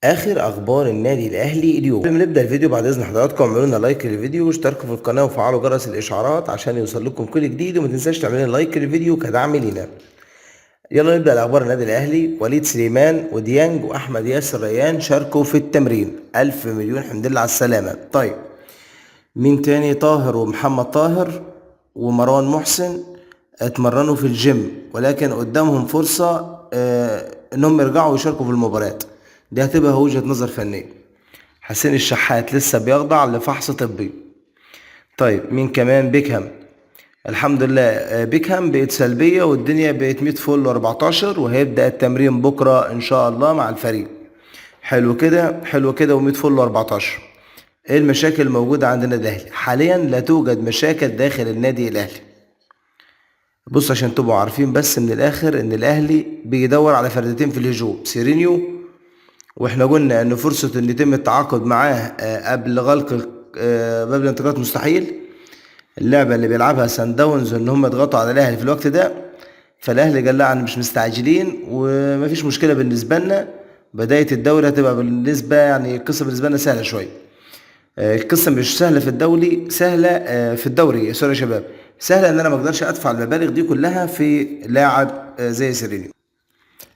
اخر اخبار النادي الاهلي اليوم. قبل ما نبدا الفيديو بعد اذن حضراتكم اعملوا لنا لايك للفيديو واشتركوا في القناه وفعلوا جرس الاشعارات عشان يوصل لكم كل جديد، وما تنساش تعملوا لنا لايك للفيديو كدعم لينا. يلا نبدا الاخبار. النادي الاهلي وليد سليمان وديانج واحمد ياسر ريان شاركوا في التمرين. الف مليون حمد لله على السلامه. طيب مين تاني؟ طاهر ومحمد طاهر ومروان محسن اتمرنوا في الجيم، ولكن قدامهم فرصة انهم يرجعوا ويشاركوا في المباريات. دي هتبقى وجهة نظر فنية. حسين الشحات لسه بيخضع لفحص طبي. طيب مين كمان؟ بيكهام. الحمد لله بيكهام بقت سلبية والدنيا بقت 100 فل و14، وهيبدأ التمرين بكرة ان شاء الله مع الفريق. حلو كده حلو كده، و100 فل و14. ايه المشاكل الموجودة عند النادي الاهلي؟ حاليا لا توجد مشاكل داخل النادي الاهلي. بص عشان تبقوا عارفين بس من الاخر ان الاهلي بيدور على فردتين في الهجوم، سيرينيو، واحنا قلنا ان فرصة ان يتم التعاقد معاه قبل غلق باب الانتقالات مستحيل. اللعبة اللي بيلعبها سان داونز ان هم يضغطوا على الاهلي في الوقت ده، فالاهلي قال لا انا مش مستعجلين ومفيش مشكلة بالنسبة لنا. بداية الدوري هتبقى بالنسبة يعني القصة بالنسبة لنا سهلة شوية. القصه مش سهله في الدوري، سهله في الدوري سوري يا شباب. سهله ان انا ما اقدرش ادفع المبالغ دي كلها في لاعب زي سيرينيو،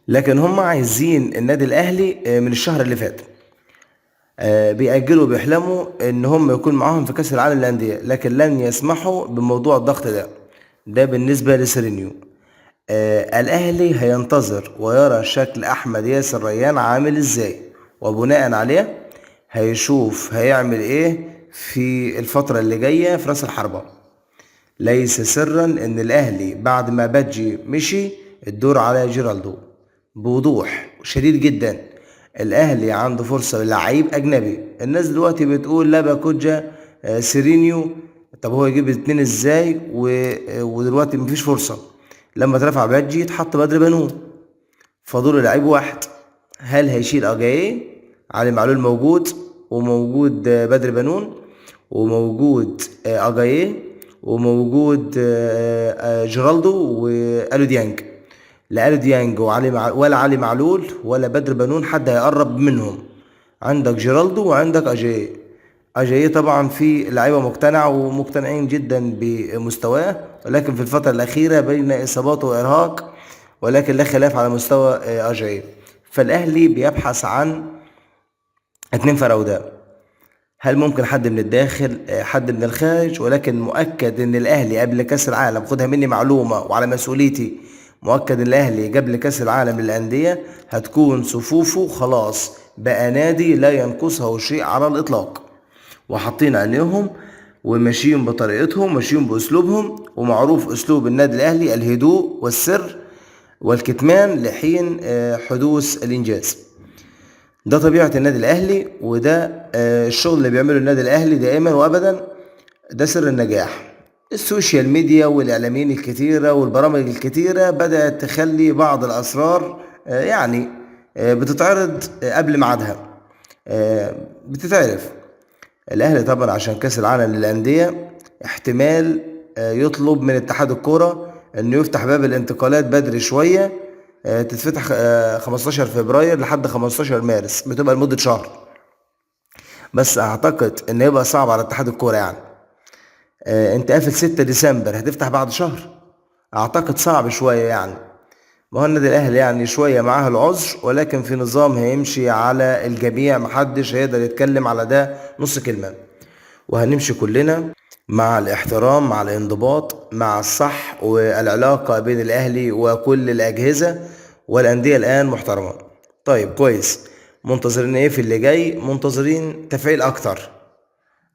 لكن هم عايزين النادي الاهلي من الشهر اللي فات بيأجلوا بيحلموا ان هم يكون معاهم في كاس العالم للانديه، لكن لن يسمحوا بموضوع الضغط ده. ده بالنسبه لسيرينيو. الاهلي هينتظر ويرى شكل احمد ياسر ريان عامل ازاي، وبناء عليه هيشوف هيعمل ايه في الفترة اللي جاية في راس الحربة. ليس سرا ان الاهلي بعد ما بادجي مشي الدور على جيرالدو بوضوح شديد جدا. الاهلي عنده فرصة للعيب اجنبي. الناس دلوقتي بتقول لا باكوجا سيرينيو. طب هو يجيب اتنين ازاي ودلوقتي مفيش فرصة؟ لما اترفع بادجي اتحط بدر بنون، فاضل لعيب واحد. هل هيشيل اجاييه؟ علي معلول موجود، وموجود بدر بنون، وموجود اجاييه، وموجود جيرالدو والو ديانج. لا الو ديانج ولا علي معلول ولا بدر بنون حد هيقرب منهم. عندك جيرالدو وعندك اجاييه. اجاييه طبعا في لعيبه مقتنعه ومقتنعين جدا بمستواه، ولكن في الفتره الاخيره بين اصابات وارهاق، ولكن لا خلاف على مستوى اجاييه. فالاهلي بيبحث عن اتنين فراوده. هل ممكن حد من الداخل حد من الخارج؟ ولكن مؤكد ان الاهلي قبل كاس العالم، خدها مني معلومه وعلى مسؤوليتي، مؤكد ان الاهلي قبل كاس العالم للانديه هتكون صفوفه خلاص بقى نادي لا ينقصه شيء على الاطلاق، وحاطين عينيهم وماشيين بطريقتهم ماشيين باسلوبهم. ومعروف اسلوب النادي الاهلي الهدوء والسر والكتمان لحين حدوث الانجاز. ده طبيعة النادي الاهلي، وده الشغل اللي بيعمله النادي الاهلي دائما وابدا. ده سر النجاح. السوشيال ميديا والاعلاميين الكتيرة والبرامج الكتيرة بدأت تخلي بعض الاسرار بتتعرض قبل ميعادها. بتتعرف. الاهلي طبعا عشان كاس العالم للانديه احتمال يطلب من اتحاد الكوره انه يفتح باب الانتقالات بدري شويه. تتفتح 15 فبراير لحد 15 مارس، بتبقى لمده شهر. بس اعتقد ان يبقى صعب على اتحاد الكوره يعني. انت قافل 6 ديسمبر هتفتح بعد شهر؟ اعتقد صعب شويه يعني. ما هو النادي الاهلي يعني شويه معاه العذر، ولكن في نظام هيمشي على الجميع، محدش هيقدر يتكلم على ده نص كلمه. وهنمشي كلنا مع الاحترام مع الانضباط مع الصح، والعلاقة بين الأهلي وكل الأجهزة والأندية الآن محترمة. طيب كويس. منتظرين ايه في اللي جاي؟ منتظرين تفعيل أكتر.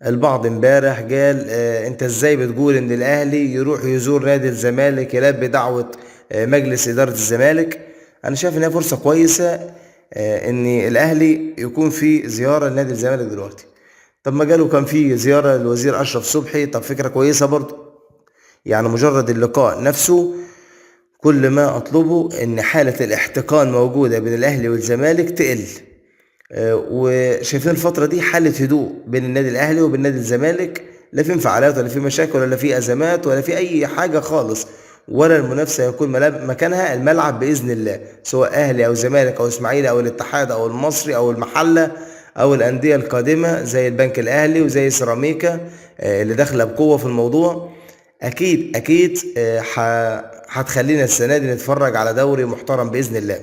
البعض امبارح قال انت ازاي بتقول ان الأهلي يروح يزور نادي الزمالك يلبي دعوة مجلس إدارة الزمالك؟ أنا شايف إنها فرصة كويسة ان الأهلي يكون في زيارة لنادي الزمالك دلوقتي. طب ما جاله كان في زيارة للوزير أشرف صبحي، طب فكرة كويسة برضه. يعني مجرد اللقاء نفسه كل ما أطلبه إن حالة الاحتقان موجودة بين الأهلي والزمالك تقل. وشايفين الفترة دي حالة هدوء بين النادي الأهلي وبين نادي الزمالك، لا في انفعالات ولا في مشاكل ولا في أزمات ولا في أي حاجة خالص. ولا المنافسة هيكون مكانها الملعب بإذن الله، سواء أهلي أو زمالك أو إسماعيلي أو الاتحاد أو المصري أو المحلة أو الأندية القادمة زي البنك الأهلي وزي سيراميكا اللي داخلة بقوة في الموضوع. أكيد أكيد هتخلينا السنة دي نتفرج على دوري محترم بإذن الله.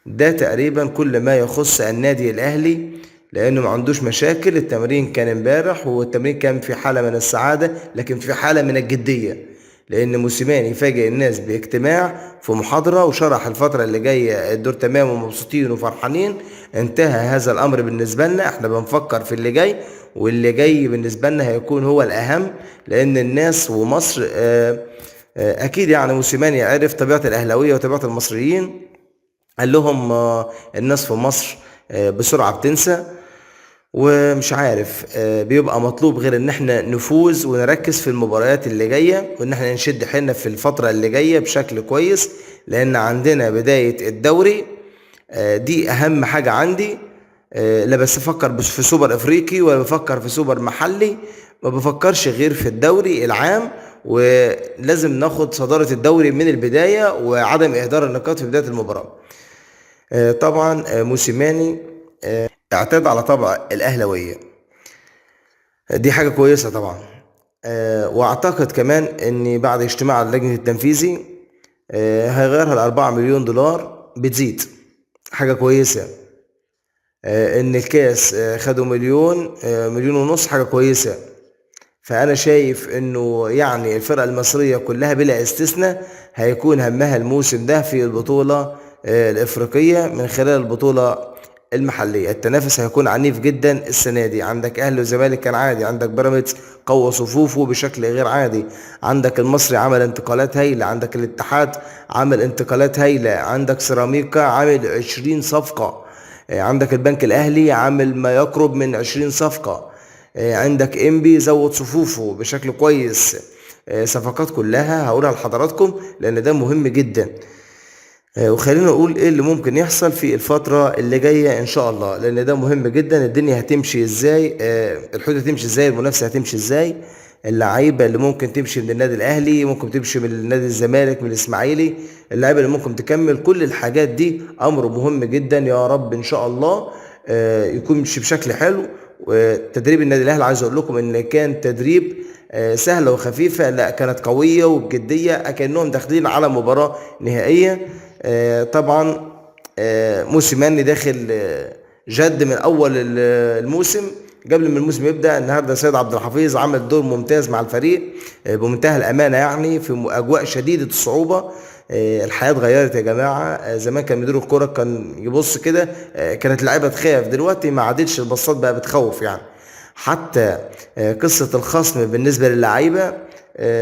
ده تقريبا كل ما يخص النادي الأهلي، لأنه ما عندوش مشاكل. التمرين كان امبارح والتمرين كان في حالة من السعادة، لكن في حالة من الجدية، لأن موسيماني فاجئ الناس باجتماع في محاضرة وشرح الفترة اللي جاية الدور تمام ومبسوطين وفرحانين. انتهى هذا الأمر بالنسبة لنا، احنا بنفكر في اللي جاي، واللي جاي بالنسبة لنا هيكون هو الأهم، لأن الناس ومصر أكيد يعني موسيماني عرف طبيعة الأهلاوية وطبيعة المصريين. قال لهم الناس في مصر بسرعة بتنسى، ومش عارف بيبقى مطلوب غير ان احنا نفوز ونركز في المباريات اللي جاية، وان احنا نشد حيلنا في الفترة اللي جاية بشكل كويس، لان عندنا بداية الدوري دي اهم حاجة عندي. لا بس افكر في سوبر افريقي ولا بفكر في سوبر محلي، ما بفكرش غير في الدوري العام، ولازم ناخد صدارة الدوري من البداية وعدم اهدار النقاط في بداية المباراة. طبعا موسيماني اعتاد على طبع الاهلاويه، دي حاجه كويسه طبعا. واعتقد كمان ان بعد اجتماع اللجنه التنفيذي هيغيرها ل4 مليون دولار بتزيد، حاجه كويسه. ان الكاس خدوا مليون، مليون ونص، حاجه كويسه. فانا شايف انه يعني الفرقه المصريه كلها بلا استثناء هيكون همها الموسم ده في البطوله الافريقيه من خلال البطوله المحليه. التنافس هيكون عنيف جدا السنه دي، عندك اهلي وزمالك كان عادي، عندك بيراميدز قوى صفوفه بشكل غير عادي، عندك المصري عمل انتقالات هايله، عندك الاتحاد عمل انتقالات هايله، عندك سيراميكا عامل 20 صفقه، عندك البنك الاهلي عامل ما يقرب من 20 صفقه، عندك انبي زود صفوفه بشكل كويس. صفقات كلها هقولها لحضراتكم لان ده مهم جدا. وخلينا نقول ايه اللي ممكن يحصل في الفترة اللي جاية ان شاء الله، لان ده مهم جدا. الدنيا هتمشي ازاي، الحدود هتمشي ازاي، المنافسة هتمشي ازاي، اللعيبة اللي ممكن تمشي من النادي الاهلي، ممكن تمشي من نادي الزمالك، من الاسماعيلي، اللعيبة اللي ممكن تكمل، كل الحاجات دي امر مهم جدا. يا رب ان شاء الله يكون مشي بشكل حلو. وتدريب النادي الاهلي عايز اقول لكم ان كان تدريب سهلة وخفيفة، لا كانت قوية وبجدية، اكنهم داخلين على مباراة نهائية. طبعا موسيماني داخل جد من اول الموسم، قبل ما الموسم يبدا. النهارده سيد عبد الحفيظ عمل دور ممتاز مع الفريق بمنتهى الامانه، يعني في اجواء شديده الصعوبه. الحياه اتغيرت يا جماعه. زمان كان مدير الكوره كان يبص كده كانت اللعيبه تخاف، دلوقتي ما عادتش البصات بقى بتخوف يعني. حتى قصه الخصم بالنسبه للعيبه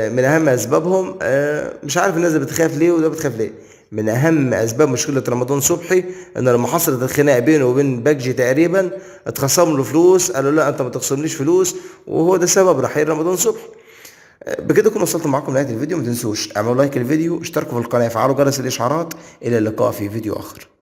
من اهم اسبابهم، مش عارف الناس بتخاف ليه وده بتخاف ليه. من اهم اسباب مشكله رمضان صبحي ان لما حصلت الخناقه بينه وبين باجي تقريبا اتخصم له فلوس، قالوا لا انت ما تخصمليش فلوس، وهو ده سبب رحيل رمضان صبحي. بكده اكون وصلت معاكم لنهايه الفيديو. ما تنسوش اعملوا لايك للفيديو، اشتركوا في القناه، فعلوا جرس الاشعارات. الى اللقاء في فيديو اخر.